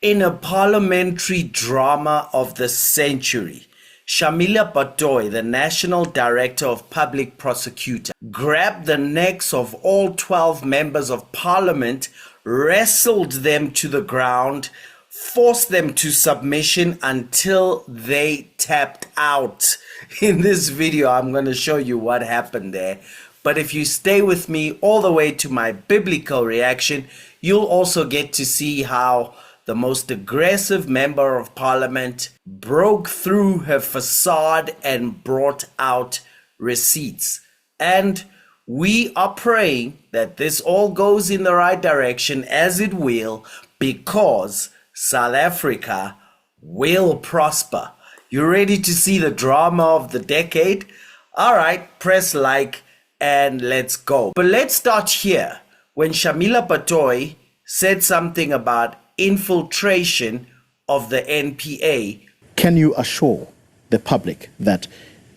In a parliamentary drama of the century, Shamila Batohi, the National Director of Public Prosecutor, grabbed the necks of all 12 members of parliament, wrestled them to the ground, forced them to submission until they tapped out. In this video, I'm going to show you what happened there. But if you stay with me all the way to my biblical reaction, you'll also get to see how the most aggressive member of parliament broke through her facade and brought out receipts. And we are praying that this all goes in the right direction, as it will, because South Africa will prosper. You ready to see the drama of the decade? All right, press like and let's go. But let's start here. When Shamila Batohi said something about infiltration of the NPA. Can you assure the public that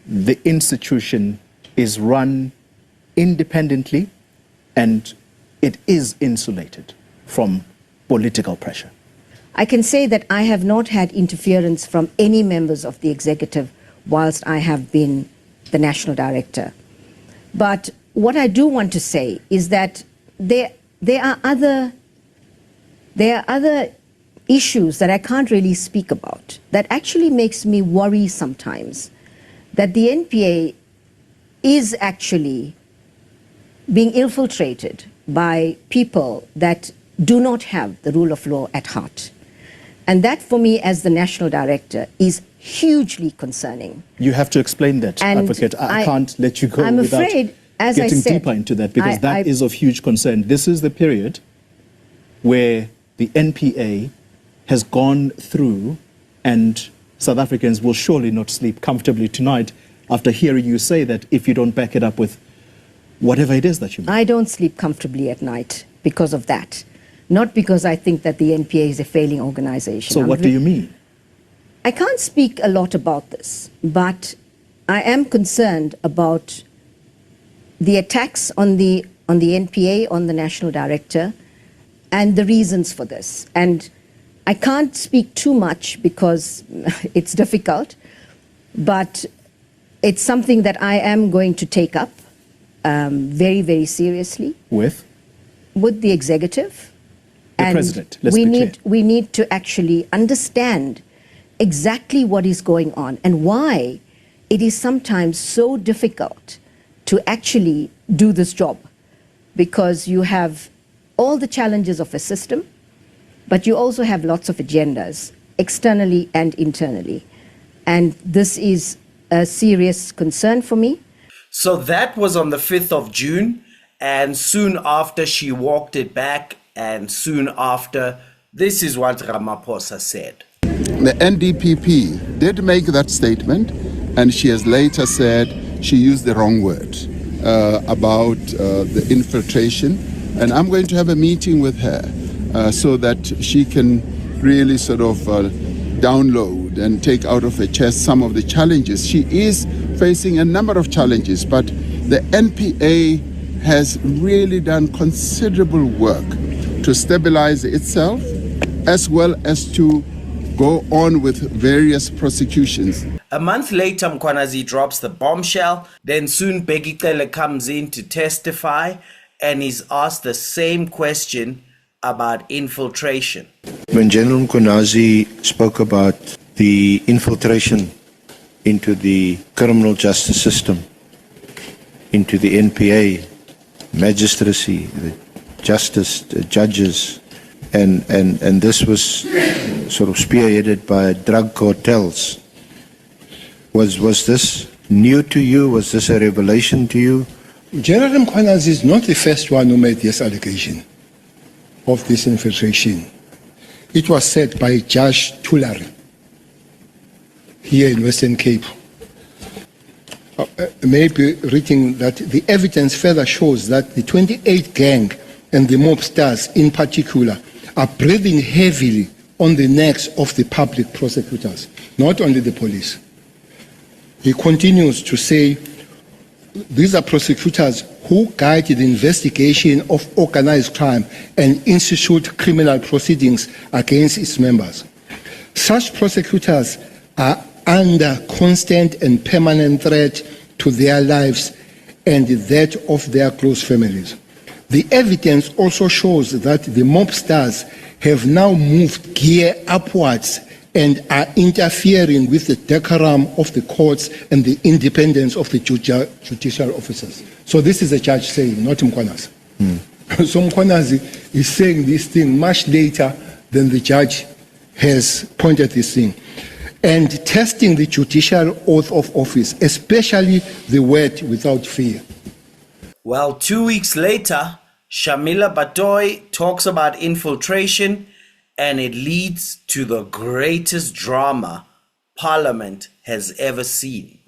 the institution is run independently and it is insulated from political pressure? I can say that I have not had interference from any members of the executive whilst I have been the national director. But what I do want to say is that there are other issues that I can't really speak about that actually makes me worry sometimes that the NPA is actually being infiltrated by people that do not have the rule of law at heart. And that, for me, as the national director, is hugely concerning. You have to explain that, Advocate. I can't let you go without getting deeper into that, because that is of huge concern. This is the period where the NPA has gone through, and South Africans will surely not sleep comfortably tonight after hearing you say that if you don't back it up with whatever it is that you mean. I don't sleep comfortably at night because of that. Not because I think that the NPA is a failing organization. So what do you mean? I can't speak a lot about this, but I am concerned about the attacks on the NPA, on the national director, and the reasons for this. And I can't speak too much because it's difficult, but it's something that I am going to take up very, very seriously. With the executive. The president, let's be clear. We need to actually understand exactly what is going on and why it is sometimes so difficult to actually do this job, because you have all the challenges of a system, but you also have lots of agendas, externally and internally. And this is a serious concern for me. So that was on the 5th of June, and soon after she walked it back, and soon after, this is what Ramaphosa said. The NDPP did make that statement, and she has later said she used the wrong word about the infiltration. And I'm going to have a meeting with her so that she can really sort of download and take out of her chest some of the challenges. She is facing a number of challenges, but the NPA has really done considerable work to stabilize itself, as well as to go on with various prosecutions. A month later, Mkhwanazi drops the bombshell. Then soon Begitele comes in to testify and is asked the same question about infiltration. When General Mkhwanazi spoke about the infiltration into the criminal justice system, into the NPA, magistracy, the justice, the judges, and this was sort of spearheaded by drug cartels. Was this new to you? Was this a revelation to you? General Mkhwanazi is not the first one who made this allegation of this infiltration. It was said by Judge Tulare here in Western Cape. Maybe reading that the evidence further shows that the 28 gang and the mobsters in particular are breathing heavily on the necks of the public prosecutors, not only the police. He continues to say, these are prosecutors who guide the investigation of organized crime and institute criminal proceedings against its members. Such prosecutors are under constant and permanent threat to their lives and that of their close families. The evidence also shows that the mobsters have now moved gear upwards and are interfering with the decorum of the courts and the independence of the judicial officers. So this is the judge saying, not Mkhwanazi. So Mkhwanazi is saying this thing much later than the judge has pointed this thing. And testing the judicial oath of office, especially the word without fear. Well, 2 weeks later, Shamila Batohi talks about infiltration, and it leads to the greatest drama Parliament has ever seen.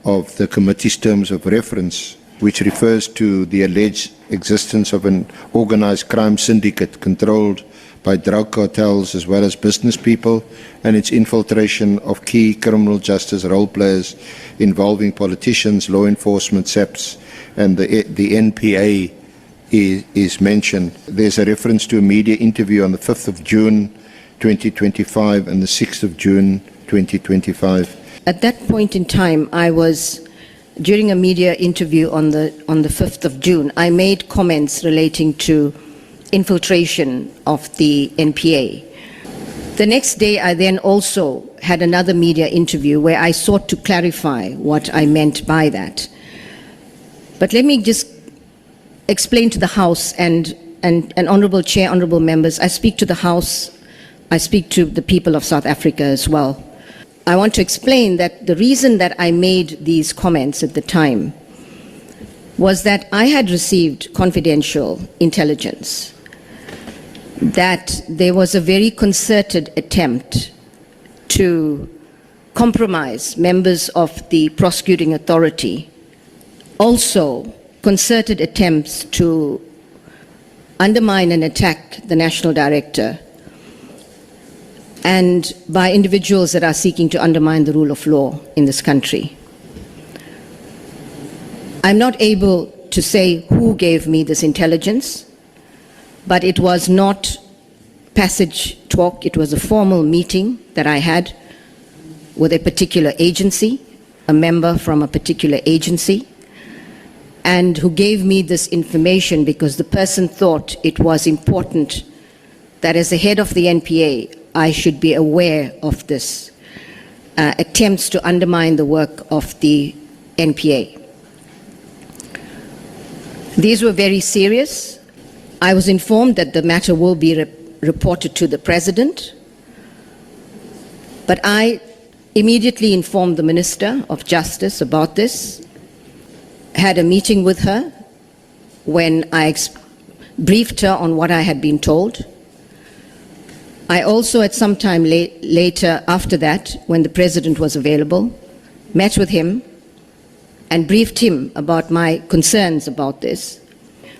Of the committee's terms of reference, which refers to the alleged existence of an organized crime syndicate controlled by drug cartels as well as business people, and its infiltration of key criminal justice role players involving politicians, law enforcement, SAPs, and the NPA is mentioned. There's a reference to a media interview on the 5th of June 2025 and the 6th of June 2025. At that point in time, I was, during a media interview on the 5th of June, I made comments relating to infiltration of the NPA. The next day, I then also had another media interview where I sought to clarify what I meant by that. But let me just explain to the House and Honourable Chair, Honourable Members, I speak to the House, I speak to the people of South Africa as well. I want to explain that the reason that I made these comments at the time was that I had received confidential intelligence that there was a very concerted attempt to compromise members of the prosecuting authority, also concerted attempts to undermine and attack the National Director, and by individuals that are seeking to undermine the rule of law in this country. I'm not able to say who gave me this intelligence, but it was not passage talk, it was a formal meeting that I had with a particular agency, a member from a particular agency, and who gave me this information because the person thought it was important that as the head of the NPA, I should be aware of this attempts to undermine the work of the NPA. These were very serious. I was informed that the matter will be reported to the President, but I immediately informed the Minister of Justice about this, had a meeting with her when I briefed her on what I had been told. I also, at some time later after that, when the President was available, met with him and briefed him about my concerns about this.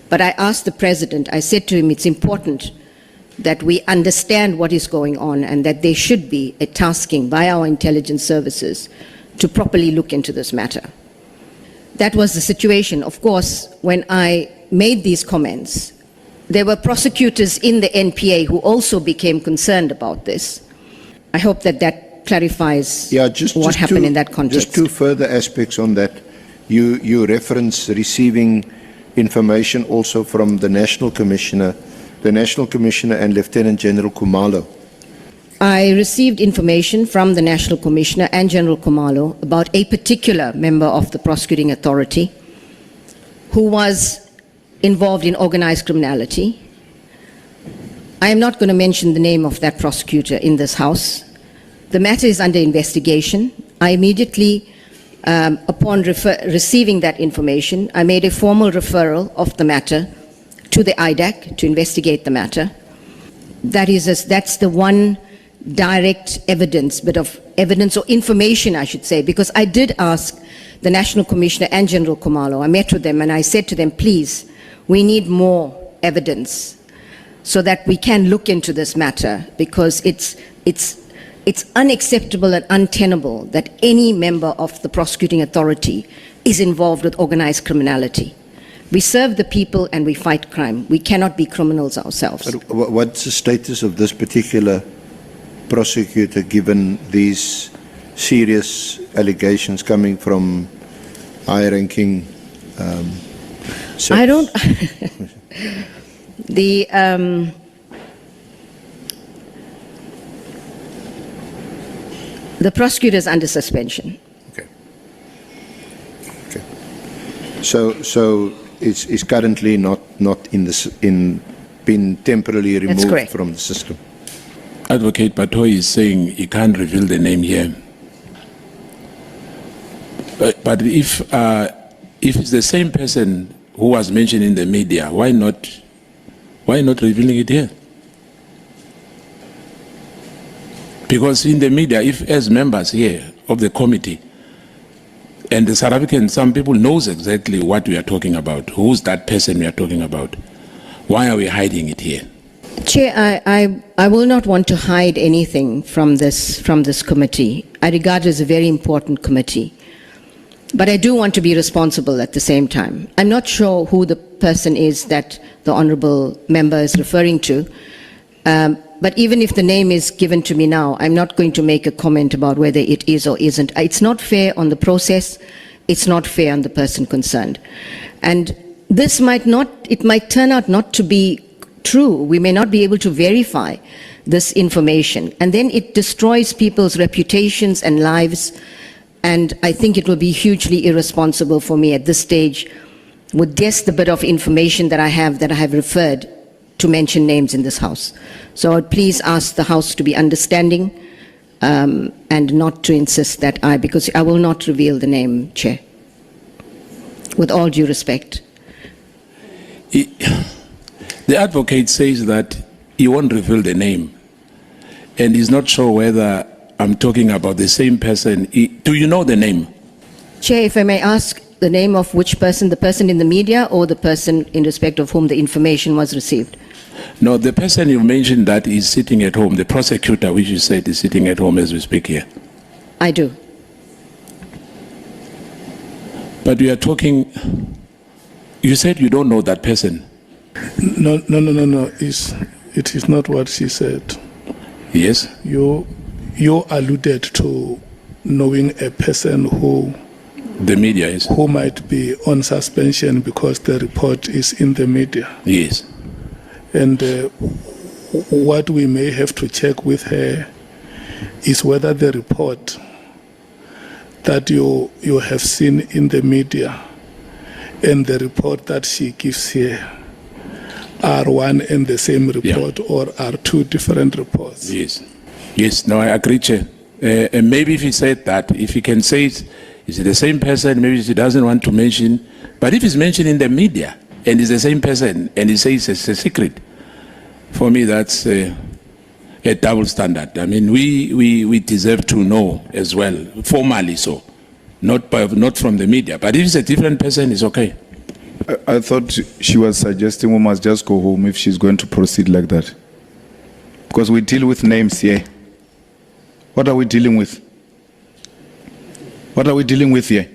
But I asked the President, I said to him, it's important that we understand what is going on and that there should be a tasking by our intelligence services to properly look into this matter. That was the situation. Of course, when I made these comments, there were prosecutors in the NPA who also became concerned about this. I hope that that clarifies what happened in that context. Just two further aspects on that. You reference receiving information also from the National Commissioner and Lieutenant General Khumalo. I received information from the National Commissioner and General Khumalo about a particular member of the prosecuting authority who was involved in organized criminality. I am not going to mention the name of that prosecutor in this House. The matter is under investigation. I immediately, upon receiving that information, I made a formal referral of the matter to the IDAC to investigate the matter. That's the one direct evidence, bit of evidence or information, I should say, because I did ask the National Commissioner and General Khumalo. I met with them and I said to them, please, we need more evidence so that we can look into this matter, because it's unacceptable and untenable that any member of the prosecuting authority is involved with organized criminality. We serve the people and we fight crime. We cannot be criminals ourselves. But what's the status of this particular prosecutor given these serious allegations coming from high-ranking I don't... The prosecutor is under suspension. Okay. Okay. So it's currently not been temporarily removed from the system. Advocate Batohi is saying he can't reveal the name here. But if it's the same person who was mentioned in the media, why not revealing it here? Because in the media, if as members here of the committee, and the South African, some people knows exactly what we are talking about, who's that person we are talking about, why are we hiding it here? Chair, I will not want to hide anything from this committee. I regard it as a very important committee. But I do want to be responsible at the same time. I'm not sure who the person is that the honourable member is referring to. But even if the name is given to me now, I'm not going to make a comment about whether it is or isn't. It's not fair on the process. It's not fair on the person concerned. And this might turn out not to be true. We may not be able to verify this information. And then it destroys people's reputations and lives. And I think it will be hugely irresponsible for me at this stage, with just the bit of information that I have referred to mention names in this House. So I would please ask the House to be understanding and not to insist that because I will not reveal the name, Chair, with all due respect. The advocate says that he won't reveal the name, and he's not sure whether I'm talking about the same person. Do you know the name? Chair, if I may ask the name of which person, the person in the media or the person in respect of whom the information was received? No, the person you mentioned that is sitting at home, the prosecutor, which you said is sitting at home as we speak here. I do. But we are talking, you said you don't know that person. No. It is not what she said. Yes? You alluded to knowing a person who the media is who might be on suspension because the report is in the media. Yes. And what we may have to check with her is whether the report that you have seen in the media and the report that she gives here are one and the same report, or are two different reports. Yes. Yes, no, I agree, Chair. And maybe if he said that, if he can say it, is it the same person, maybe he doesn't want to mention, but if it's mentioned in the media and it's the same person and he says it's a secret, for me that's a double standard. I mean, we deserve to know as well, formally so, not from the media, but if it's a different person, it's okay. I thought she was suggesting we must just go home if she's going to proceed like that. Because we deal with names here. What are we dealing with? What are we dealing with here?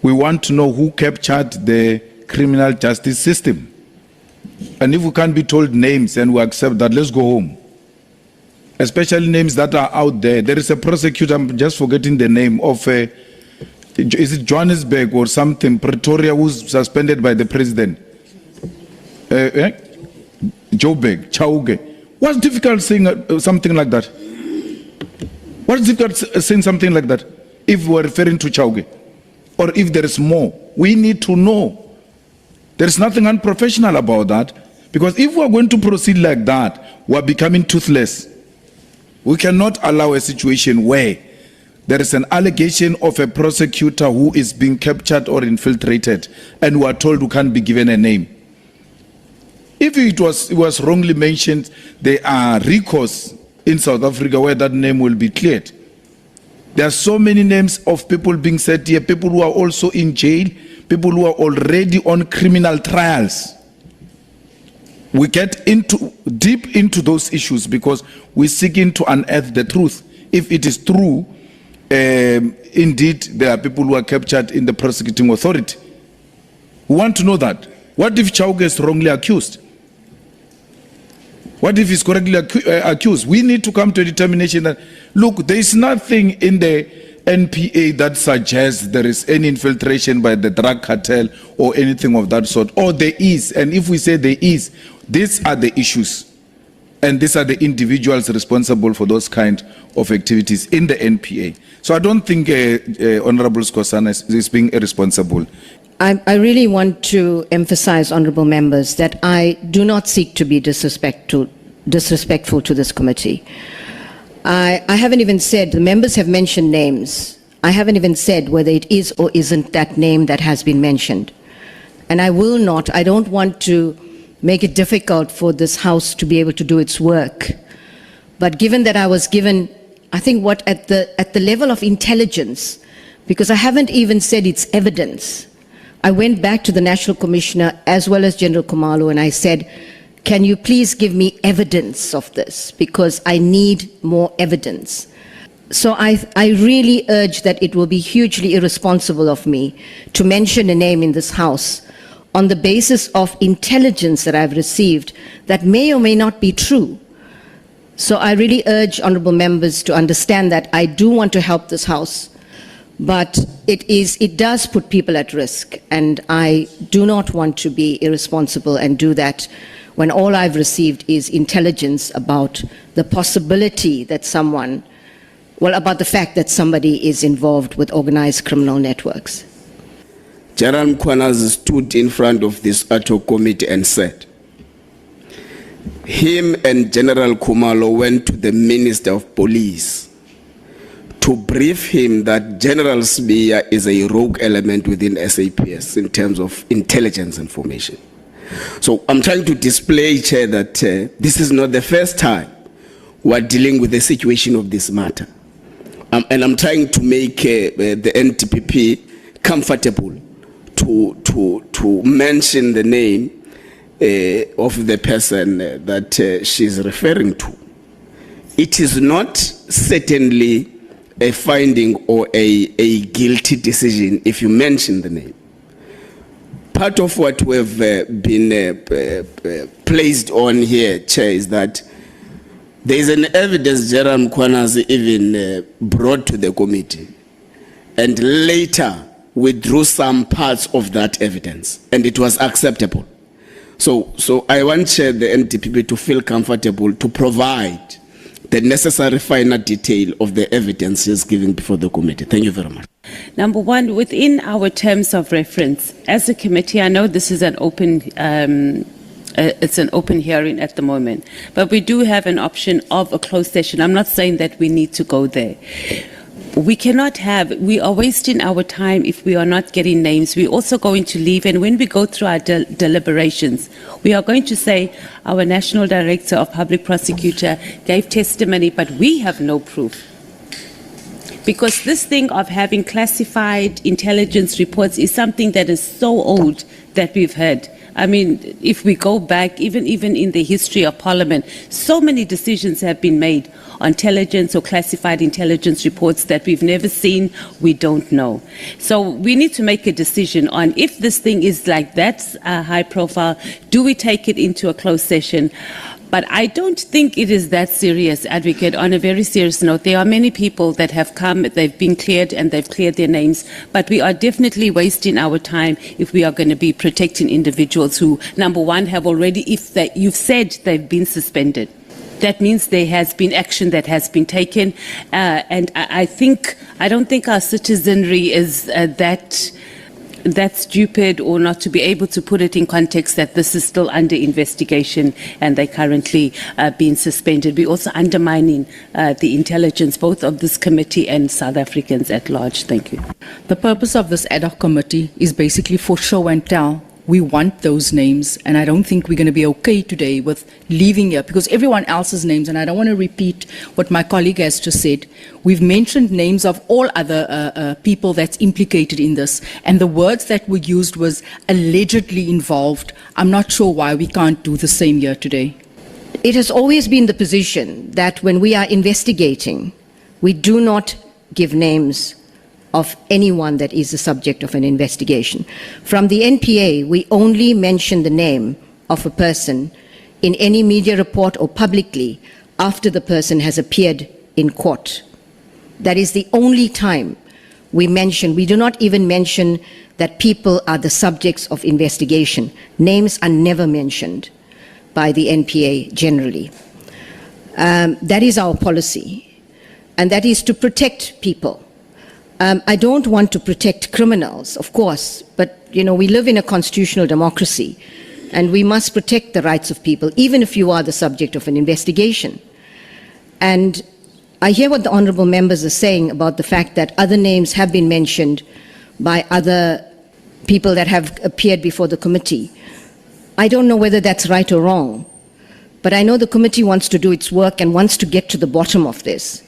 We want to know who captured the criminal justice system. And if we can't be told names and we accept that, let's go home. Especially names that are out there. There is a prosecutor, I'm just forgetting the name of, is it Johannesburg or something, Pretoria, who's suspended by the president? Joburg, Chauge. What's difficult saying something like that? What's difficult saying something like that? If we're referring to Chauge, or if there is more, we need to know. There is nothing unprofessional about that, because if we're going to proceed like that, we're becoming toothless. We cannot allow a situation where there is an allegation of a prosecutor who is being captured or infiltrated, and we are told we can't be given a name. If it was wrongly mentioned, there are recourse in South Africa where that name will be cleared. There are so many names of people being said here, people who are also in jail, people who are already on criminal trials. We get deep into those issues because we're seeking to unearth the truth. If it is true, indeed there are people who are captured in the prosecuting authority. We want to know that. What if Chauke is wrongly accused? What if he's correctly accused? We need to come to a determination that, look, there is nothing in the NPA that suggests there is any infiltration by the drug cartel or anything of that sort. Or there is, and if we say there is, these are the issues. And these are the individuals responsible for those kind of activities in the NPA. So I don't think Honorable Skosana is being irresponsible. I really want to emphasize, honorable members, that I do not seek to be disrespectful to this committee. I haven't even said, the members have mentioned names. I haven't even said whether it is or isn't that name that has been mentioned. And I don't want to make it difficult for this House to be able to do its work. But given that I was given, I think what at the level of intelligence, because I haven't even said it's evidence, I went back to the National Commissioner as well as General Khumalo and I said, can you please give me evidence of this? Because I need more evidence. So I really urge that it will be hugely irresponsible of me to mention a name in this House on the basis of intelligence that I've received that may or may not be true. So I really urge honorable members to understand that I do want to help this House, but it does put people at risk, and I do not want to be irresponsible and do that when all I've received is intelligence about the possibility that about the fact that somebody is involved with organized criminal networks. General Mkhwanazi stood in front of this Ad Hoc Committee and said, him and General Khumalo went to the Minister of Police to brief him that General Sbiya is a rogue element within SAPS in terms of intelligence information. So I'm trying to display, Chair, that this is not the first time we're dealing with the situation of this matter. And I'm trying to make the NDPP comfortable to mention the name of the person that she's referring to. It is not certainly a finding or a guilty decision if you mention the name. Part of what we've been placed on here, Chair, is that there is an evidence General Mkhwanazi even brought to the committee and later withdrew some parts of that evidence, and it was acceptable. So I want Chair, the NDPP to feel comfortable to provide the necessary finer detail of the evidence he's giving before the committee. Thank you very much. Number one, within our terms of reference, as a committee, I know this is an open it's an open hearing at the moment, but we do have an option of a closed session. I'm not saying that we need to go there. We are wasting our time if we are not getting names. We're also going to leave, and when we go through our deliberations, we are going to say our National Director of Public Prosecutor gave testimony, but we have no proof. Because this thing of having classified intelligence reports is something that is so old that we've heard. I mean, if we go back, even in the history of Parliament, so many decisions have been made on intelligence or classified intelligence reports that we've never seen, we don't know. So we need to make a decision on if this thing is like that high profile, do we take it into a closed session? But I don't think it is that serious, Advocate. On a very serious note, there are many people that have come, they've been cleared and they've cleared their names, but we are definitely wasting our time if we are going to be protecting individuals who, number one, have already, you've said they've been suspended. That means there has been action that has been taken, and I don't think our citizenry is that stupid or not to be able to put it in context that this is still under investigation and they currently being suspended. We're also undermining the intelligence both of this committee and South Africans at large. Thank you. The purpose of this ad hoc committee is basically for show and tell. We want those names, and I don't think we're going to be okay today with leaving here because everyone else's names, and I don't want to repeat what my colleague has just said. We've mentioned names of all other people that's implicated in this, and the words that were used was allegedly involved. I'm not sure why we can't do the same here today. It has always been the position that when we are investigating, we do not give names of anyone that is the subject of an investigation. From the NPA, we only mention the name of a person in any media report or publicly after the person has appeared in court. That is the only time we mention. We do not even mention that people are the subjects of investigation. Names are never mentioned by the NPA generally. That is our policy, and that is to protect people. I don't want to protect criminals, of course, but we live in a constitutional democracy, and we must protect the rights of people, even if you are the subject of an investigation. And I hear what the honourable members are saying about the fact that other names have been mentioned by other people that have appeared before the committee. I don't know whether that's right or wrong, but I know the committee wants to do its work and wants to get to the bottom of this.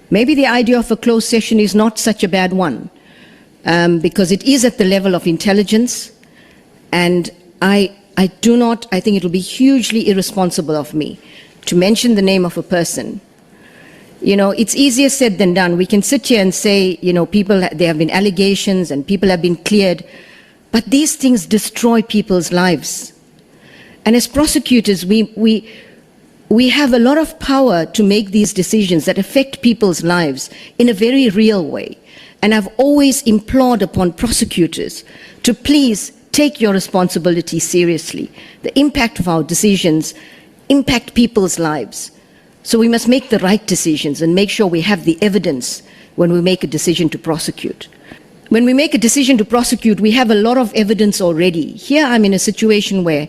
Maybe the idea of a closed session is not such a bad one, because it is at the level of intelligence, and I think it will be hugely irresponsible of me to mention the name of a person. It's easier said than done. We can sit here and say, there have been allegations and people have been cleared, but these things destroy people's lives. And as prosecutors, we have a lot of power to make these decisions that affect people's lives in a very real way. And I've always implored upon prosecutors to please take your responsibility seriously. The impact of our decisions impact people's lives. So we must make the right decisions and make sure we have the evidence when we make a decision to prosecute. When we make a decision to prosecute, we have a lot of evidence already. Here I'm in a situation where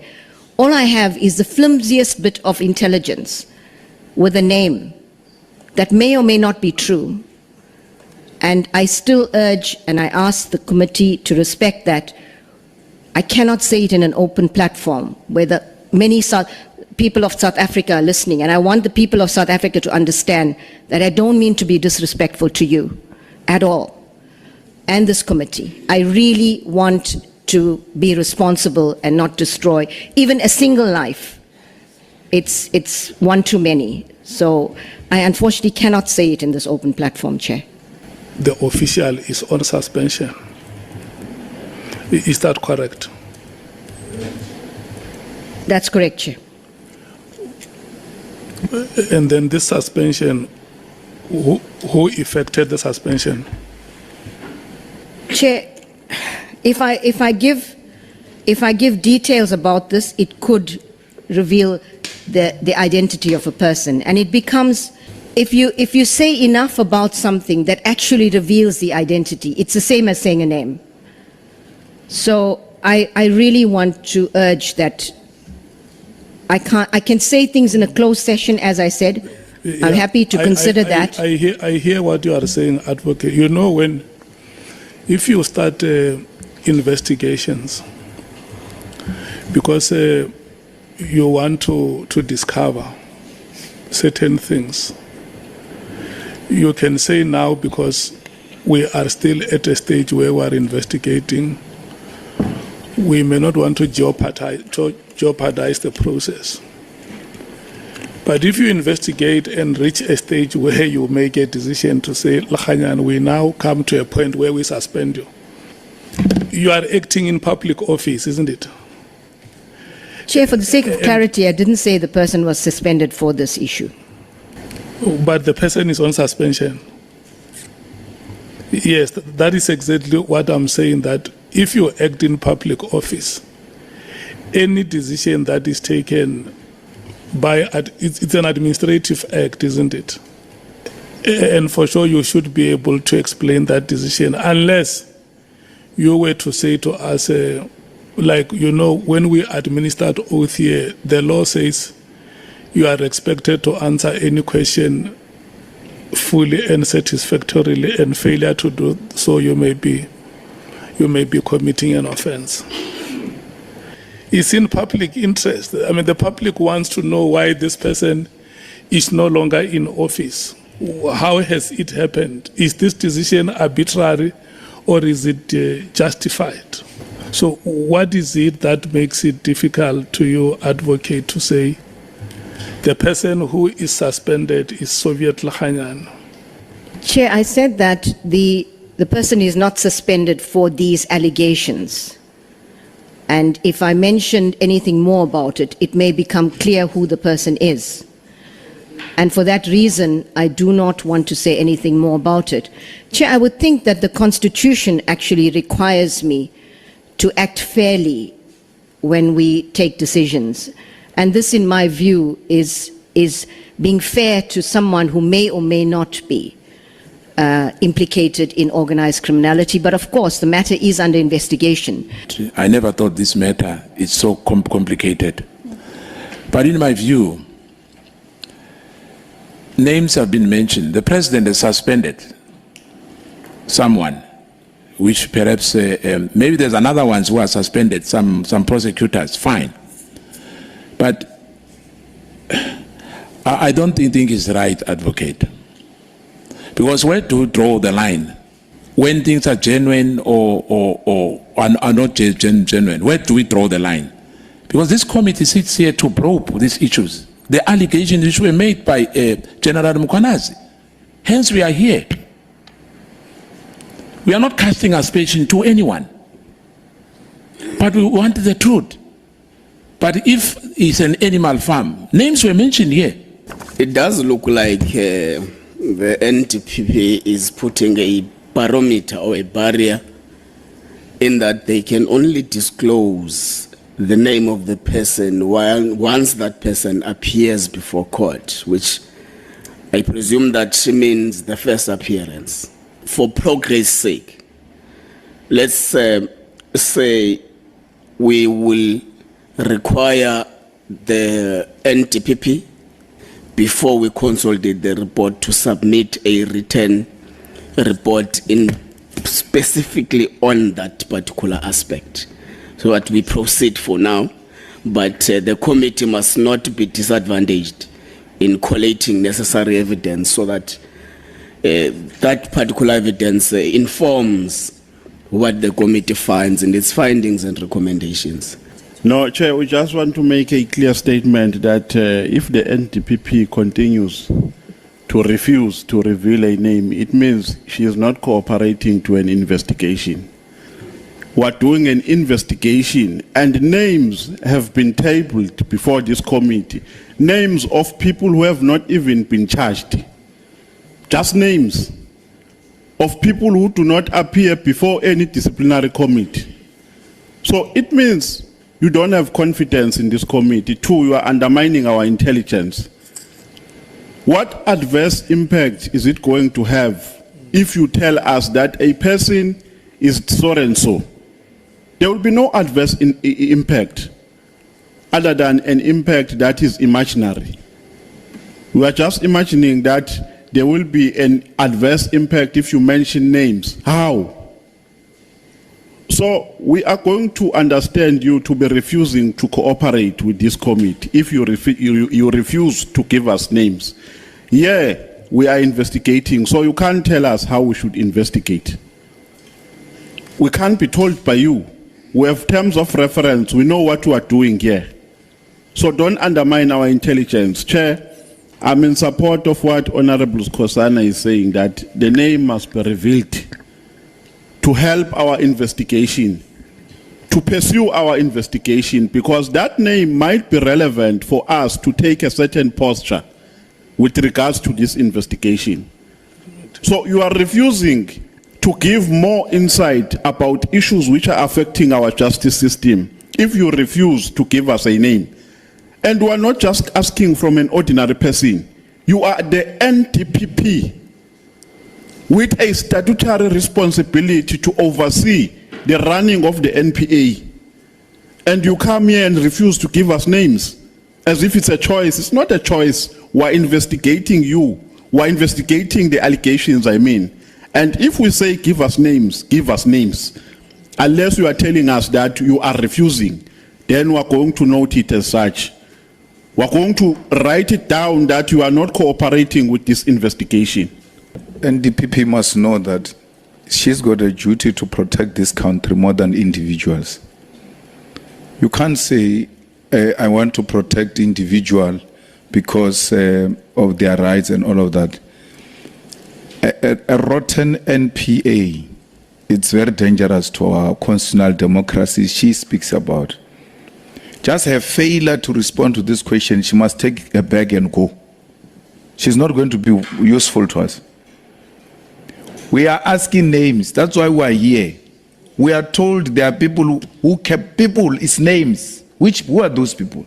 all I have is the flimsiest bit of intelligence with a name that may or may not be true. And I still urge and I ask the committee to respect that. I cannot say it in an open platform where many people of South Africa are listening, and I want the people of South Africa to understand that I don't mean to be disrespectful to you at all, and this committee. I really want to be responsible and not destroy even a single life. It's one too many. So I unfortunately cannot say it in this open platform, Chair. The official is on suspension. Is that correct? That's correct, Chair. And then this suspension, who effected the suspension? Chair, if I give details about this, it could reveal the identity of a person, and it becomes, if you say enough about something that actually reveals the identity, it's the same as saying a name. So I really want to urge that I can say things in a closed session, as I said. I'm happy to consider that. I hear what you are saying, Advocate. If you start investigations because you want to discover certain things, you can say now, because we are still at a stage where we are investigating, we may not want to jeopardize the process. But if you investigate and reach a stage where you make a decision to say, Lakhanyan, we now come to a point where we suspend you, you are acting in public office, isn't it? Chair, for the sake of clarity, I didn't say the person was suspended for this issue. But the person is on suspension. Yes, that is exactly what I'm saying, that if you act in public office, any decision that is taken it's an administrative act, isn't it? And for sure you should be able to explain that decision, unless you were to say to us, when we administered oath here, the law says you are expected to answer any question fully and satisfactorily, and failure to do so, you may be committing an offense. It's in public interest. I mean, the public wants to know why this person is no longer in office. How has it happened? Is this decision arbitrary, or is it justified? So what is it that makes it difficult to you, Advocate, to say the person who is suspended is Soviet Lakhanyan? Chair, I said that the person is not suspended for these allegations. And if I mentioned anything more about it, it may become clear who the person is. And for that reason, I do not want to say anything more about it. Chair, I would think that the Constitution actually requires me to act fairly when we take decisions. And this, in my view, is being fair to someone who may or may not be implicated in organized criminality. But of course, the matter is under investigation. I never thought this matter is so complicated. But in my view, names have been mentioned. The president has suspended someone, which perhaps, maybe there's another ones who are suspended, some prosecutors, fine. But I don't think it's right, advocate. Because where do we draw the line? When things are genuine or are not genuine, where do we draw the line? Because this committee sits here to probe these issues. The allegations which were made by General Mkhwanazi. Hence we are here. We are not casting aspersion to anyone. But we want the truth. But if it's an animal farm, names were mentioned here. It does look like the NDPP is putting a barometer or a barrier in that they can only disclose the name of the person once that person appears before court, which I presume that means the first appearance. For progress' sake, let's say we will require the NDPP, before we consolidate the report, to submit a written report specifically on that particular aspect. So that we proceed for now, but the committee must not be disadvantaged in collating necessary evidence so that that particular evidence informs what the committee finds in its findings and recommendations. No, Chair, we just want to make a clear statement that if the NDPP continues to refuse to reveal a name, it means she is not cooperating to an investigation. We're doing an investigation and names have been tabled before this committee. Names of people who have not even been charged. Just names of people who do not appear before any disciplinary committee. So it means you don't have confidence in this committee. Two, you are undermining our intelligence. What adverse impact is it going to have if you tell us that a person is so and so? There will be no adverse impact other than an impact that is imaginary. We are just imagining that there will be an adverse impact if you mention names. How? So we are going to understand you to be refusing to cooperate with this committee if you refuse to give us names. Yeah, we are investigating, so you can't tell us how we should investigate. We can't be told by you. We have terms of reference. We know what we are doing here. So don't undermine our intelligence. Chair, I'm in support of what Honorable Skhosana is saying, that the name must be revealed to help our investigation, to pursue our investigation, because that name might be relevant for us to take a certain posture with regards to this investigation. So you are refusing to give more insight about issues which are affecting our justice system if you refuse to give us a name. And we are not just asking from an ordinary person. You are the NDPP with a statutory responsibility to oversee the running of the NPA. And you come here and refuse to give us names as if it's a choice. It's not a choice. We're investigating you. We're investigating the allegations, I mean. And if we say give us names, unless you are telling us that you are refusing, then we're going to note it as such. We're going to write it down that you are not cooperating with this investigation. NDPP must know that she's got a duty to protect this country more than individuals. You can't say, I want to protect individual because of their rights and all of that. A rotten NPA, it's very dangerous to our constitutional democracy she speaks about. Just her failure to respond to this question, she must take a bag and go. She's not going to be useful to us. We are asking names. That's why we are here. We are told there are people who kept people is names. Who are those people?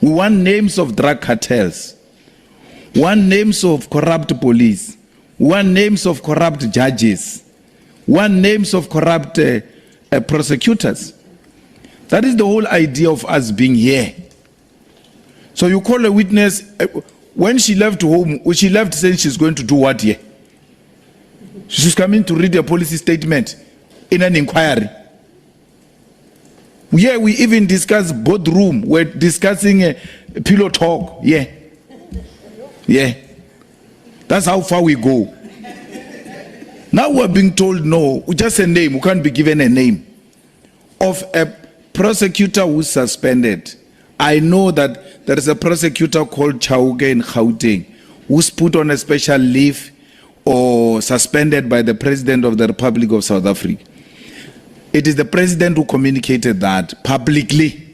We want names of drug cartels. We want names of corrupt police. We want names of corrupt judges. We want names of corrupt prosecutors. That is the whole idea of us being here. So you call a witness, when she left home, she left saying she's going to do what here? She's coming to read a policy statement in an inquiry. Yeah, we even discuss boardroom. We're discussing a pillow talk. Yeah. Yeah. That's how far we go. Now we're being told no, just a name. We can't be given a name of a prosecutor who's suspended. I know that there is a prosecutor called Shongwe in Gauteng who's put on a special leave or suspended by the President of the Republic of South Africa. It is the President who communicated that publicly.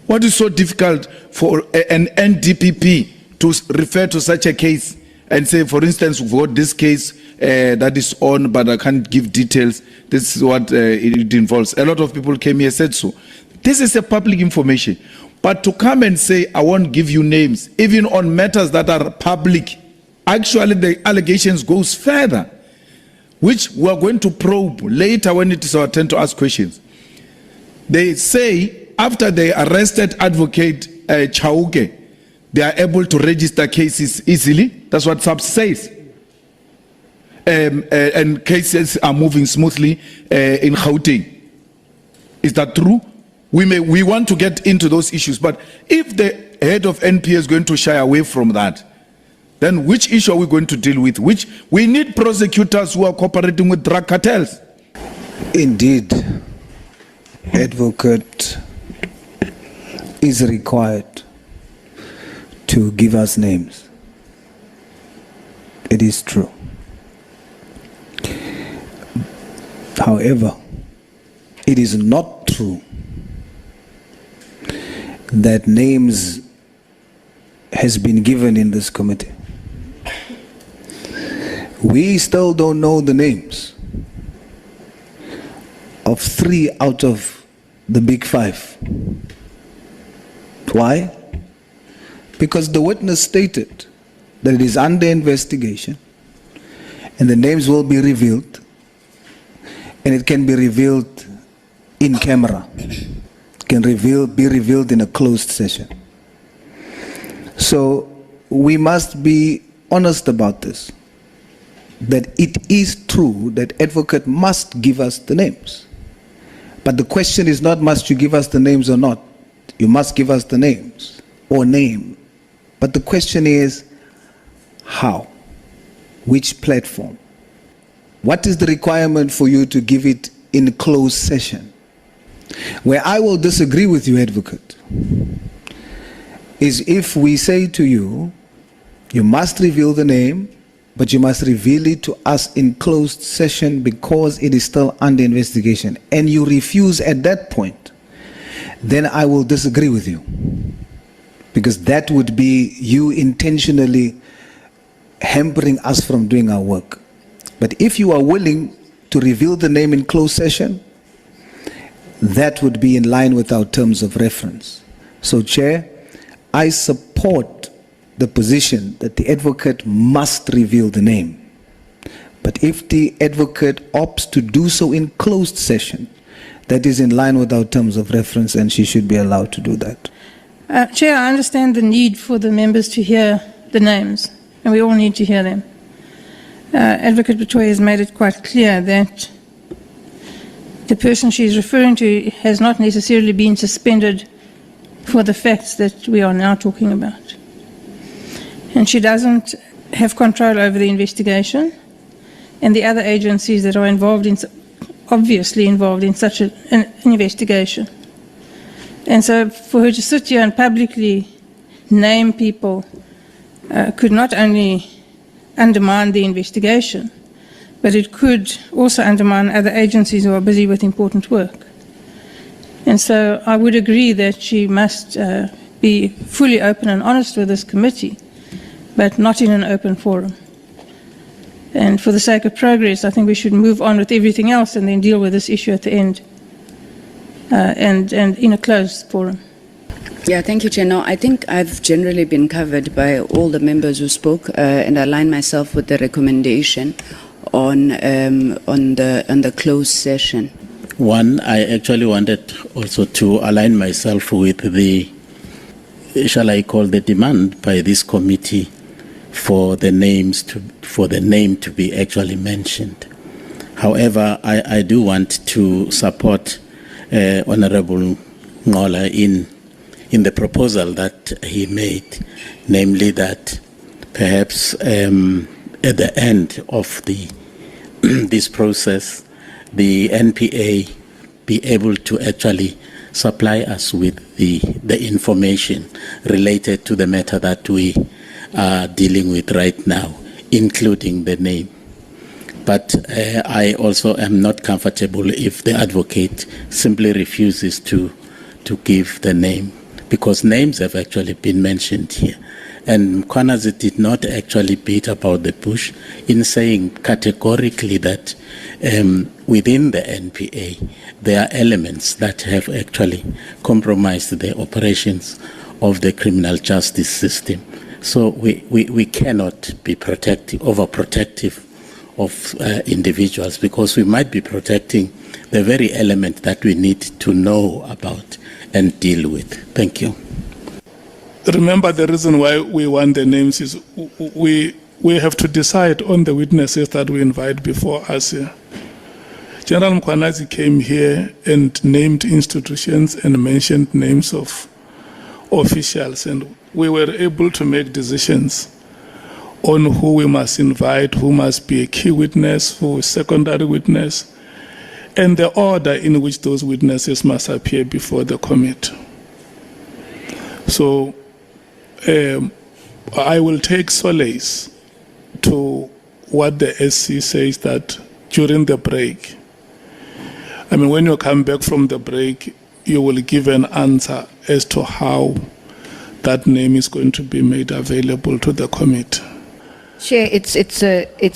What is so difficult for an NDPP to refer to such a case and say, for instance, we've got this case that is on, but I can't give details. This is what it involves. A lot of people came here and said so. This is a public information. But to come and say, I won't give you names, even on matters that are public, actually the allegations goes further, which we are going to probe later when it is our turn to ask questions. They say after they arrested Advocate Shongwe, they are able to register cases easily. That's what SAPS says. And cases are moving smoothly in Gauteng. Is that true? We want to get into those issues, but if the head of NPA is going to shy away from that, then which issue are we going to deal with? Which we need prosecutors who are cooperating with drug cartels. Indeed, advocate is required to give us names. It is true. However, it is not true that names has been given in this committee. We still don't know the names of 3 out of the big 5. Why? Because the witness stated that it is under investigation and the names will be revealed, and it can be revealed in camera. It can be revealed in a closed session. So we must be honest about this, that it is true that advocate must give us the names. But the question is not must you give us the names or not. You must give us the names or name. But the question is how? Which platform? What is the requirement for you to give it in closed session? Where I will disagree with you, advocate, is if we say to you, you must reveal the name, but you must reveal it to us in closed session because it is still under investigation, and you refuse at that point, then I will disagree with you. Because that would be you intentionally hampering us from doing our work. But if you are willing to reveal the name in closed session, that would be in line with our terms of reference. So, Chair, I support the position that the advocate must reveal the name. But if the advocate opts to do so in closed session, that is in line with our terms of reference, and she should be allowed to do that. Chair, I understand the need for the members to hear the names, and we all need to hear them. Advocate Batohi has made it quite clear that the person she is referring to has not necessarily been suspended for the facts that we are now talking about. And she doesn't have control over the investigation, and the other agencies that are involved in, obviously involved in such an investigation. And so for her to sit here and publicly name people could not only undermine the investigation, but it could also undermine other agencies who are busy with important work. And so I would agree that she must be fully open and honest with this committee, but not in an open forum. And for the sake of progress, I think we should move on with everything else and then deal with this issue at the end, and in a closed forum. Yeah, thank you, Chair. No, I think I've generally been covered by all the members who spoke, and I align myself with the recommendation on the closed session. One, I actually wanted also to align myself with the, shall I call, the demand by this committee for the name to be actually mentioned. However, I do want to support Honorable Ngola in the proposal that he made, namely that perhaps at the end of this process, the NPA be able to actually supply us with the information related to the matter that we are dealing with right now, including the name. But I also am not comfortable if the advocate simply refuses to give the name, because names have actually been mentioned here. And Mkhwanazi did not actually beat about the bush in saying categorically that within the NPA there are elements that have actually compromised the operations of the criminal justice system. So we cannot be overprotective of individuals, because we might be protecting the very element that we need to know about and deal with. Thank you. Remember, the reason why we want the names is we have to decide on the witnesses that we invite before us here. General Mkhwanazi came here and named institutions and mentioned names of officials, and we were able to make decisions on who we must invite, who must be a key witness, who is secondary witness, and the order in which those witnesses must appear before the committee. So I will take solace to what the SC says, that during the break, I mean, when you come back from the break, you will give an answer as to how that name is going to be made available to the committee. Chair, it's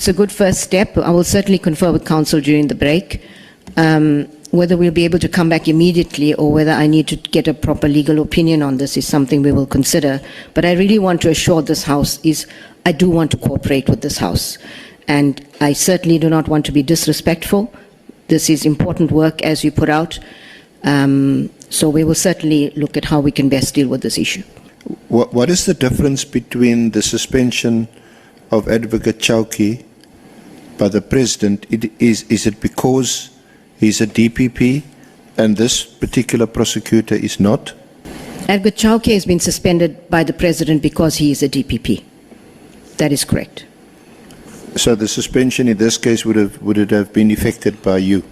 a good first step. I will certainly confer with Council during the break. Whether we'll be able to come back immediately or whether I need to get a proper legal opinion on this is something we will consider. But I really want to assure this House I do want to cooperate with this House. And I certainly do not want to be disrespectful. This is important work, as you put out. So we will certainly look at how we can best deal with this issue. What is the difference between the suspension of Advocate Chauke by the President? Is it because he's a DPP and this particular prosecutor is not? Advocate Chauke has been suspended by the President because he is a DPP. That is correct. So the suspension in this case would it have been effected by you?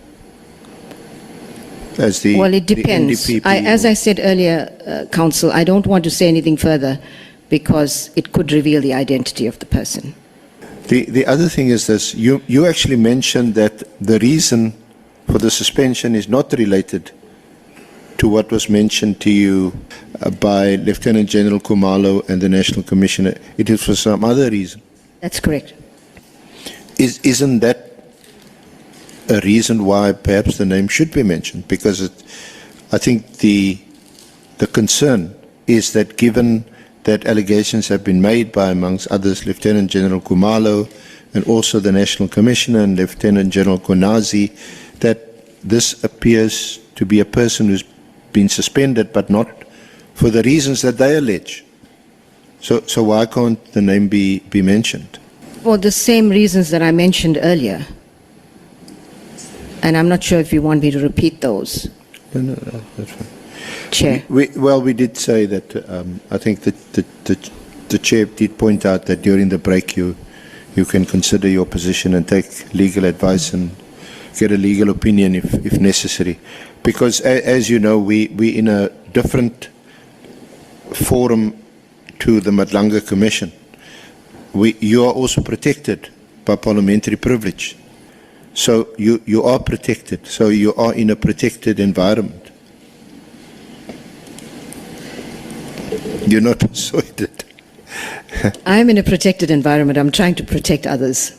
As the, well, it depends. As I said earlier, Council, I don't want to say anything further because it could reveal the identity of the person. The other thing is this. You actually mentioned that the reason for the suspension is not related to what was mentioned to you by Lieutenant General Khumalo and the National Commissioner. It is for some other reason. That's correct. Isn't that a reason why perhaps the name should be mentioned? Because I think the concern is that given that allegations have been made by, amongst others, Lieutenant General Khumalo and also the National Commissioner and Lieutenant General Mkhwanazi, that this appears to be a person who's been suspended, but not for the reasons that they allege. So why can't the name be mentioned? For the same reasons that I mentioned earlier. And I'm not sure if you want me to repeat those. No, that's fine. Chair. We did say that I think that the Chair did point out that during the break you can consider your position and take legal advice and get a legal opinion if necessary. Because as you know, we're in a different forum to the Madlanga Commission, you are also protected by parliamentary privilege. So you are protected. So you are in a protected environment. You're not persuaded. I'm in a protected environment. I'm trying to protect others.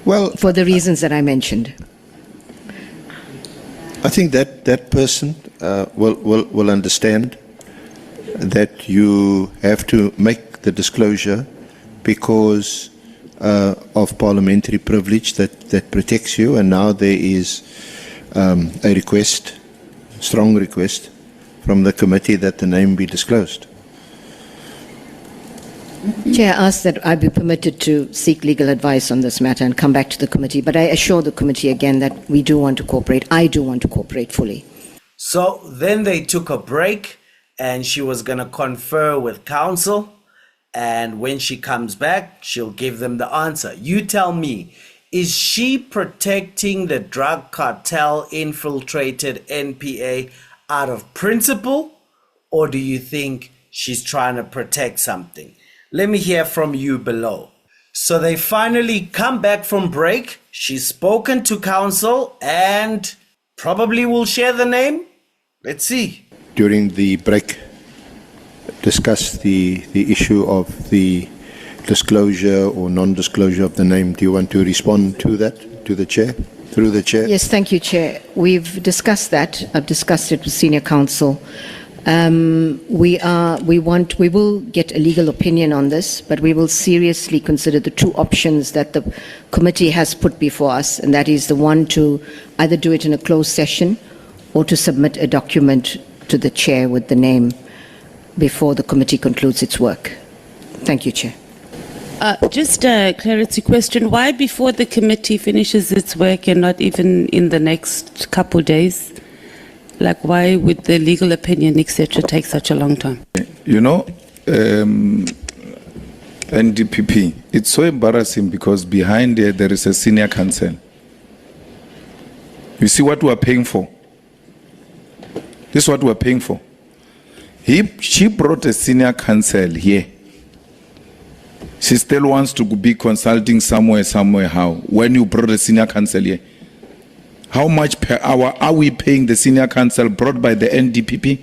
Well, for the reasons that I mentioned. I think that person will understand that you have to make the disclosure because of parliamentary privilege that protects you, and now there is a request, strong request, from the committee that the name be disclosed. Chair asked that I be permitted to seek legal advice on this matter and come back to the committee, but I assure the committee again that we do want to cooperate. I do want to cooperate fully. So then they took a break and she was going to confer with counsel, and when she comes back, she'll give them the answer. You tell me, is she protecting the drug cartel infiltrated NPA out of principle, or do you think she's trying to protect something? Let me hear from you below. So they finally come back from break. She's spoken to counsel and probably will share the name. Let's see. During the break, discuss the issue of the disclosure or non-disclosure of the name. Do you want to respond to that, to the chair, through the chair? Yes, thank you, Chair. We've discussed that. I've discussed it with senior counsel. We will get a legal opinion on this, but we will seriously consider the two options that the committee has put before us, and that is the one to either do it in a closed session or to submit a document to the chair with the name before the committee concludes its work. Thank you, Chair. Just a clarity question. Why before the committee finishes its work and not even in the next couple days? Like, why would the legal opinion, etc., take such a long time? You know, NDPP, it's so embarrassing because behind there is a senior counsel. You see what we are paying for? This is what we are paying for. She brought a senior counsel here. She still wants to be consulting somewhere, how? When you brought a senior counsel here? How much per hour are we paying the senior counsel brought by the NDPP?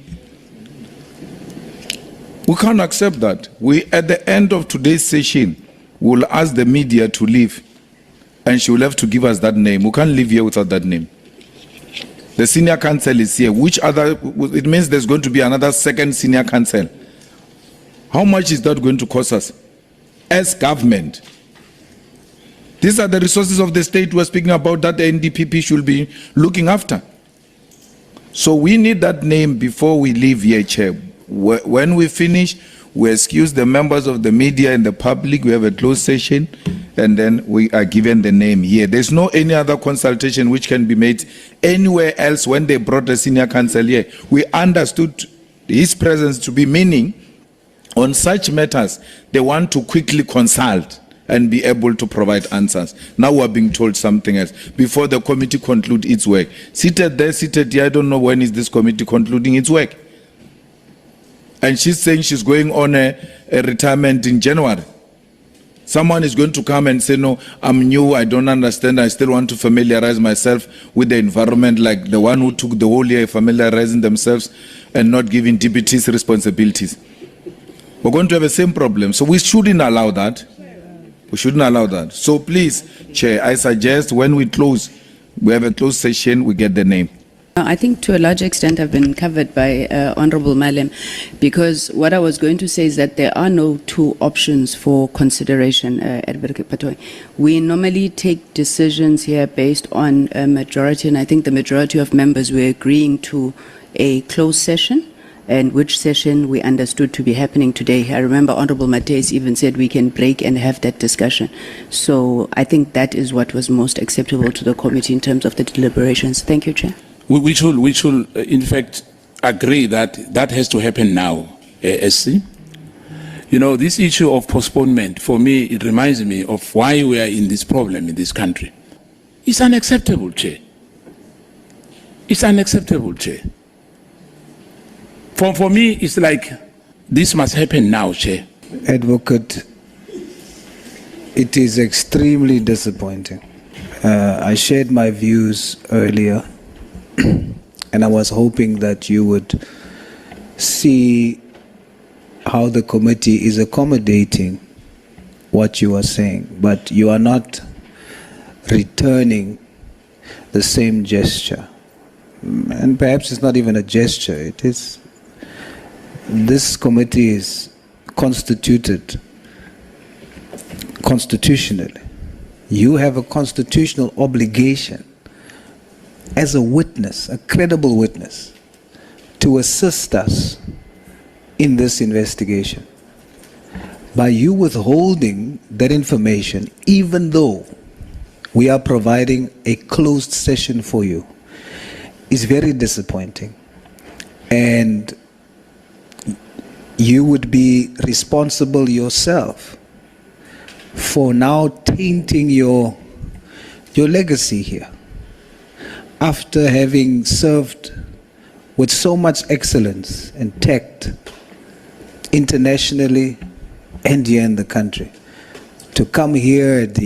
We can't accept that. At the end of today's session, we'll ask the media to leave, and she will have to give us that name. We can't leave here without that name. The senior counsel is here. It means there's going to be another second senior counsel. How much is that going to cost us as government? These are the resources of the state we're speaking about that the NDPP should be looking after. So we need that name before we leave here, Chair. When we finish, we excuse the members of the media and the public. We have a closed session, and then we are given the name here. There's no any other consultation which can be made anywhere else. When they brought the senior counsel here, we understood his presence to be meaning on such matters, they want to quickly consult and be able to provide answers. Now we're being told something else. Before the committee conclude its work. Seated there, seated here, I don't know when is this committee concluding its work. And she's saying she's going on a retirement in January. Someone is going to come and say, no, I'm new, I don't understand, I still want to familiarize myself with the environment, like the one who took the whole year familiarizing themselves and not giving deputies responsibilities. We're going to have the same problem. So we shouldn't allow that. We shouldn't allow that. So please, Chair, I suggest when we have a closed session, we get the name. I think to a large extent I've been covered by Honorable Malem, because what I was going to say is that there are no two options for consideration, Advocate Batohi. We normally take decisions here based on a majority, and I think the majority of members were agreeing to a closed session, and which session we understood to be happening today. I remember Honorable Mates even said we can break and have that discussion. So I think that is what was most acceptable to the committee in terms of the deliberations. Thank you, Chair. We should in fact agree that that has to happen now, SC. You know, this issue of postponement, for me, it reminds me of why we are in this problem in this country. It's unacceptable, Chair. It's unacceptable, Chair. For me, it's like this must happen now, Chair. Advocate It is extremely disappointing. I shared my views earlier, and I was hoping that you would see how the committee is accommodating what you are saying, but you are not returning the same gesture. And perhaps it's not even a gesture, it is. This committee is constituted constitutionally. You have a constitutional obligation as a witness, a credible witness, to assist us in this investigation. By you withholding that information, even though we are providing a closed session for you, is very disappointing. And you would be responsible yourself for now tainting your legacy here. After having served with so much excellence and tact internationally and here in the country, to come here at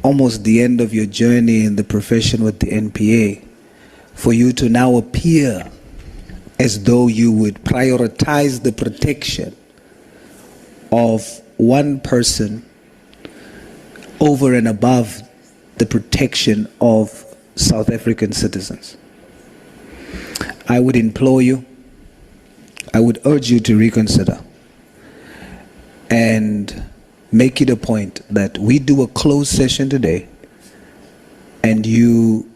almost the end of your journey in the profession with the NPA, for you to now appear as though you would prioritize the protection of one person over and above the protection of South African citizens. I would implore you, I would urge you to reconsider and make it a point that we do a closed session today and you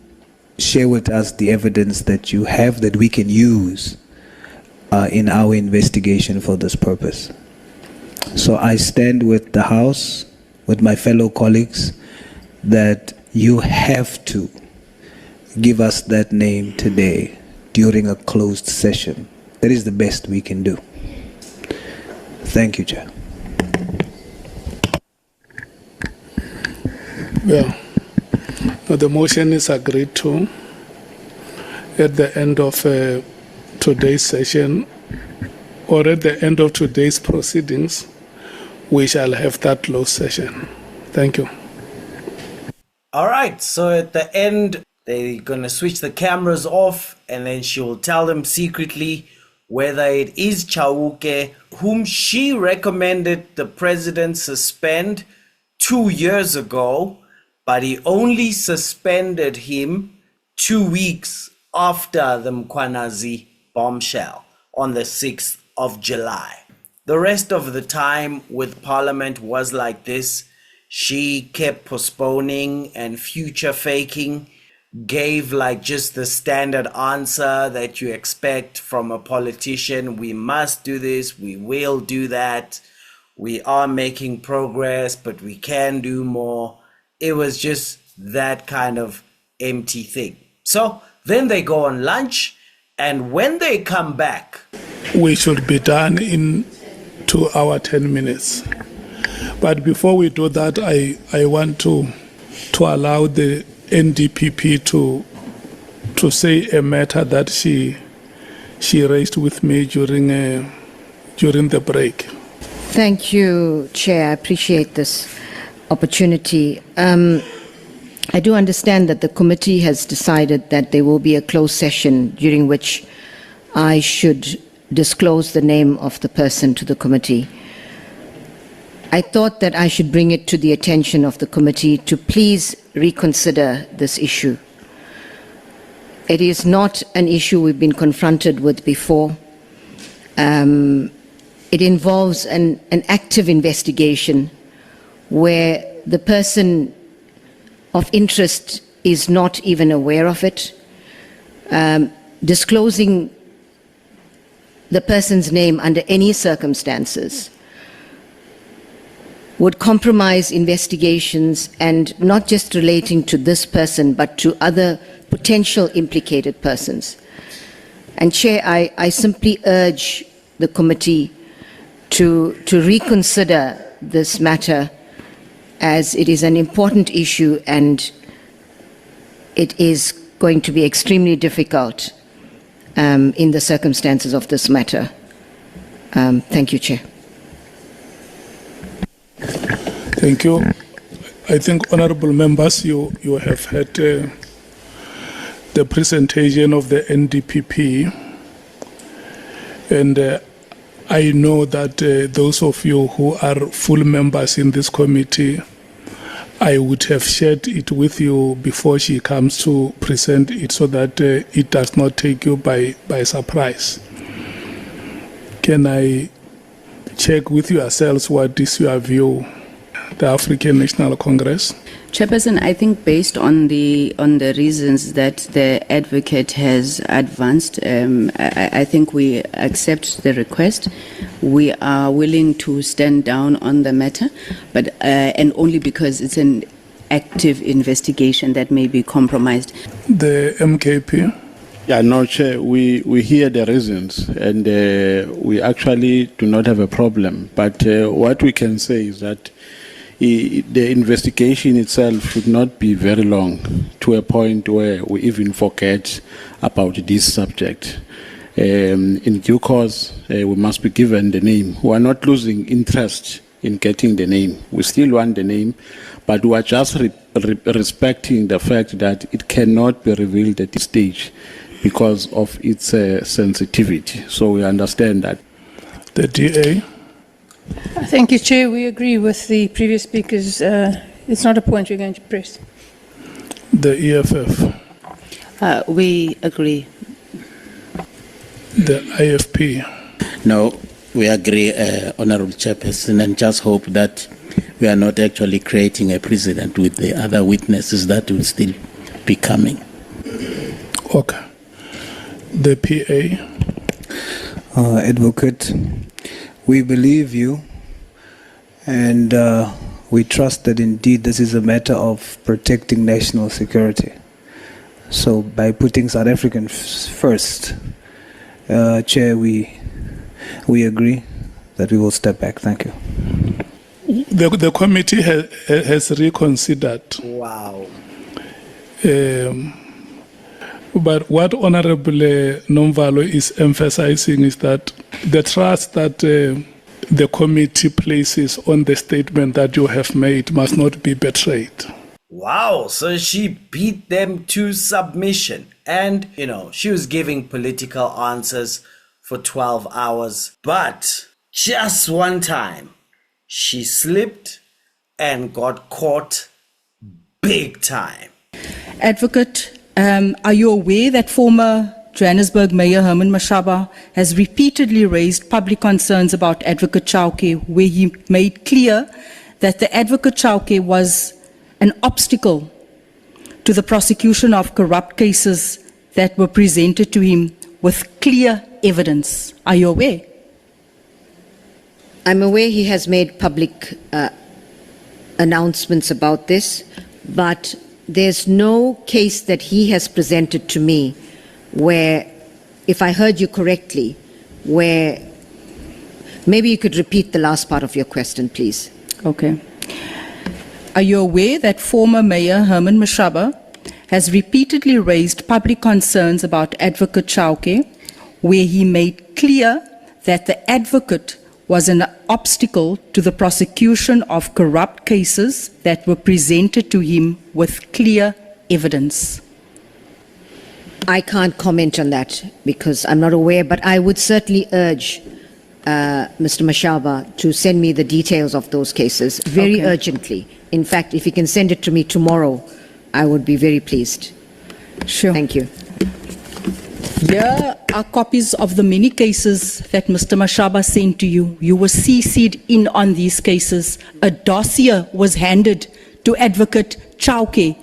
share with us the evidence that you have that we can use in our investigation for this purpose. So I stand with the House, with my fellow colleagues, that you have to give us that name today during a closed session. That is the best we can do. Thank you, Chair. Well, the motion is agreed to. At the end of today's session, or at the end of today's proceedings, we shall have that closed session. Thank you. All right, so at the end, they're going to switch the cameras off, and then she will tell them secretly whether it is Chauke, whom she recommended the president suspend 2 years ago, but he only suspended him 2 weeks after the Mkhwanazi bombshell on the 6th of July. The rest of the time with Parliament was like this. She kept postponing and future faking, gave like just the standard answer that you expect from a politician. We must do this, we will do that, we are making progress, but we can do more. It was just that kind of empty thing. So then they go on lunch, and when they come back, we should be done in 2 hours, 10 minutes. But before we do that, I want to allow the NDPP to say a matter that she raised with me during the break. Thank you, Chair. I appreciate this opportunity. I do understand that the committee has decided that there will be a closed session during which I should disclose the name of the person to the committee. I thought that I should bring it to the attention of the committee to please reconsider this issue. It is not an issue we've been confronted with before. It involves an active investigation where the person of interest is not even aware of it. Disclosing the person's name under any circumstances would compromise investigations, and not just relating to this person, but to other potential implicated persons. And Chair, I simply urge the committee to reconsider this matter, as it is an important issue and it is going to be extremely difficult in the circumstances of this matter. Thank you, Chair. Thank you. I think, honorable members, you have had the presentation of the NDPP, and I know that those of you who are full members in this committee, I would have shared it with you before she comes to present it so that it does not take you by surprise. Can I check with yourselves what is your view, the African National Congress? Chairperson, I think based on the reasons that the advocate has advanced, I think we accept the request. We are willing to stand down on the matter, but and only because it's an active investigation that may be compromised. The MKP? Yeah, no, Chair, we hear the reasons, and we actually do not have a problem. But what we can say is that the investigation itself should not be very long, to a point where we even forget about this subject. In due course, we must be given the name. We are not losing interest in getting the name. We still want the name, but we are just respecting the fact that it cannot be revealed at this stage because of its sensitivity. So we understand that. The DA? Thank you, Chair. We agree with the previous speakers. It's not a point we're going to press. The EFF? We agree. The IFP? No, we agree, Honorable Chairperson, and just hope that we are not actually creating a precedent with the other witnesses that will still be coming. Okay. The PA? Advocate, we believe you, and we trust that indeed this is a matter of protecting national security. So by putting South Africans first, Chair, we agree that we will step back. Thank you. The committee has reconsidered. Wow. But what Honorable Nomvalo is emphasizing is that the trust that the committee places on the statement that you have made must not be betrayed. Wow, so she beat them to submission. And, you know, she was giving political answers for 12 hours. But just one time, she slipped and got caught big time. Advocate, are you aware that former Johannesburg Mayor Herman Mashaba has repeatedly raised public concerns about Advocate Chauke, where he made clear that the Advocate Chauke was an obstacle to the prosecution of corrupt cases that were presented to him with clear evidence? Are you aware? I'm aware he has made public announcements about this, but there's no case that he has presented to me where, if I heard you correctly, where maybe you could repeat the last part of your question, please. Okay. Are you aware that former Mayor Herman Mashaba has repeatedly raised public concerns about Advocate Chauke, where he made clear that the advocate was an obstacle to the prosecution of corrupt cases that were presented to him with clear evidence? I can't comment on that because I'm not aware, but I would certainly urge Mr. Mashaba to send me the details of those cases very urgently. In fact, if he can send it to me tomorrow, I would be very pleased. Sure. Thank you. Here are copies of the many cases that Mr. Mashaba sent to you. You were CC'd in on these cases. A dossier was handed to Advocate Chauke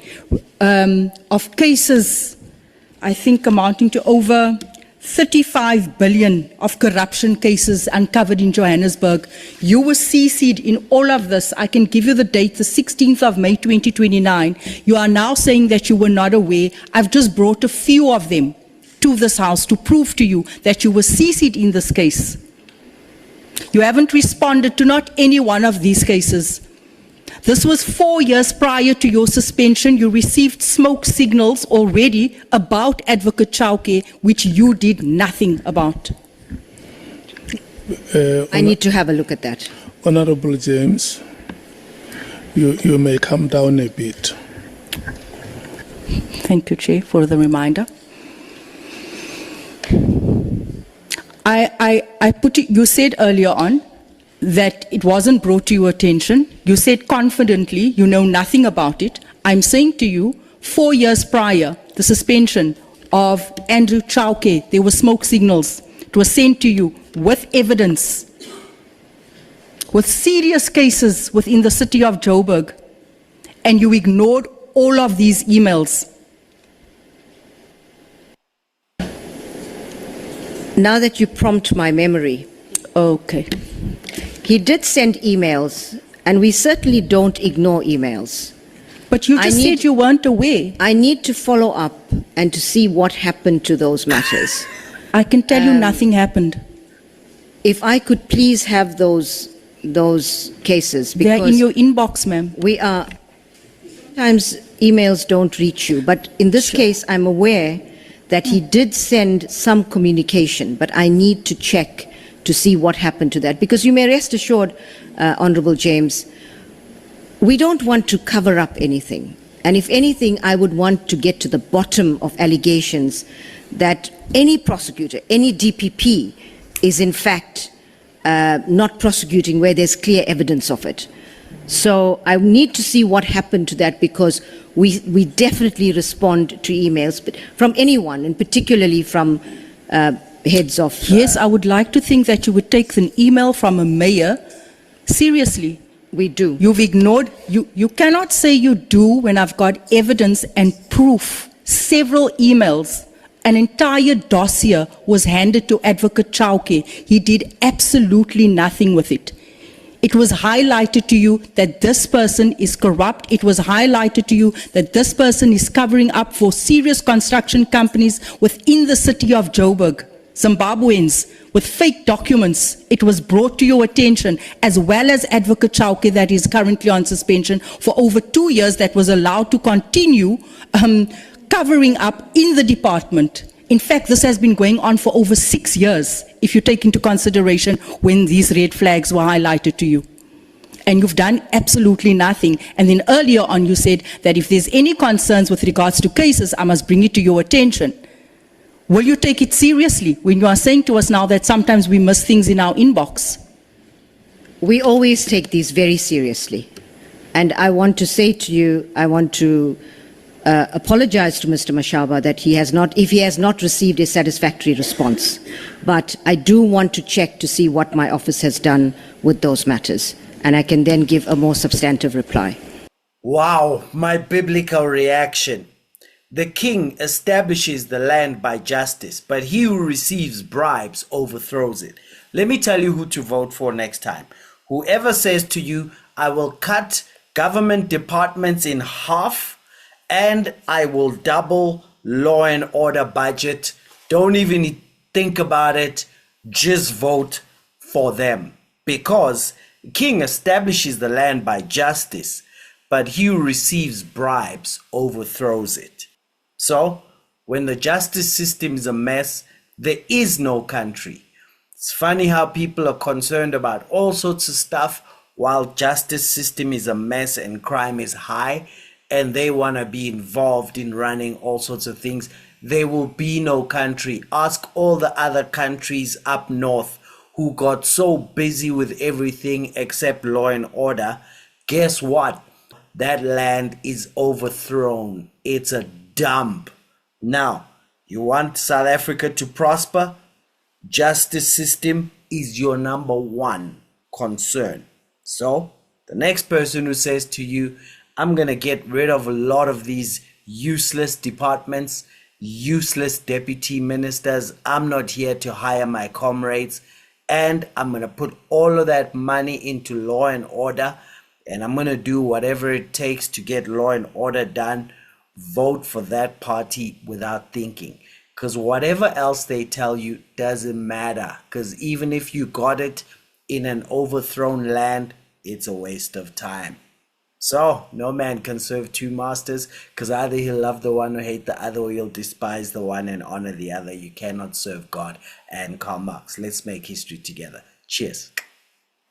of cases, I think, amounting to over 35 billion of corruption cases uncovered in Johannesburg. You were CC'd in all of this. I can give you the date, the 16th of May 2029. You are now saying that you were not aware. I've just brought a few of them to this House to prove to you that you were CC'd in this case. You haven't responded to not any one of these cases. This was 4 years prior to your suspension. You received smoke signals already about Advocate Chauke, which you did nothing about. I need to have a look at that. Honorable James, you may come down a bit. Thank you, Chair, for the reminder. I put it, you said earlier on that it wasn't brought to your attention. You said confidently you know nothing about it. I'm saying to you, 4 years prior, the suspension of Andrew Chauke, there were smoke signals. It was sent to you with evidence, with serious cases within the city of Joburg, and you ignored all of these emails. Now that you prompt my memory. Okay. He did send emails, and we certainly don't ignore emails. But you just said you weren't aware. I need to follow up and to see what happened to those matters. I can tell you nothing happened. If I could please have those cases. They're in your inbox, ma'am. Sometimes emails don't reach you, but in this case, I'm aware that he did send some communication, but I need to check to see what happened to that. Because you may rest assured, Honorable James, we don't want to cover up anything. And if anything, I would want to get to the bottom of allegations that any prosecutor, any DPP is in fact not prosecuting where there's clear evidence of it. So I need to see what happened to that, because we definitely respond to emails but from anyone, and particularly from heads of... Yes, I would like to think that you would take an email from a mayor seriously. We do. You've ignored... You cannot say you do when I've got evidence and proof. Several emails. An entire dossier was handed to Advocate Chauke. He did absolutely nothing with it. It was highlighted to you that this person is corrupt. It was highlighted to you that this person is covering up for serious construction companies within the city of Joburg, Zimbabweans, with fake documents. It was brought to your attention, as well as Advocate Chauke, that is currently on suspension for over 2 years, that was allowed to continue covering up in the department. In fact, this has been going on for over 6 years, if you take into consideration when these red flags were highlighted to you. And you've done absolutely nothing. And then earlier on you said that if there's any concerns with regards to cases, I must bring it to your attention. Will you take it seriously when you are saying to us now that sometimes we miss things in our inbox? We always take these very seriously. And I want to say to you, I want to apologize to Mr. Mashaba that if he has not received a satisfactory response. But I do want to check to see what my office has done with those matters, and I can then give a more substantive reply. Wow, my biblical reaction. The king establishes the land by justice, but he who receives bribes overthrows it. Let me tell you who to vote for next time. Whoever says to you, I will cut government departments in half, and I will double law and order budget. Don't even think about it. Just vote for them. Because the king establishes the land by justice, but he who receives bribes overthrows it. So, when the justice system is a mess, there is no country. It's funny how people are concerned about all sorts of stuff while justice system is a mess and crime is high, and they want to be involved in running all sorts of things. There will be no country. Ask all the other countries up north who got so busy with everything except law and order. Guess what? That land is overthrown. It's a dump. Now, you want South Africa to prosper? Justice system is your number one concern. So, the next person who says to you, I'm going to get rid of a lot of these useless departments, useless deputy ministers. I'm not here to hire my comrades. And I'm going to put all of that money into law and order. And I'm going to do whatever it takes to get law and order done. Vote for that party without thinking. Because whatever else they tell you doesn't matter. Because even if you got it in an overthrown land, it's a waste of time. So, no man can serve two masters, because either he'll love the one or hate the other, or he'll despise the one and honor the other. You cannot serve God and Karl Marx. Let's make history together. Cheers.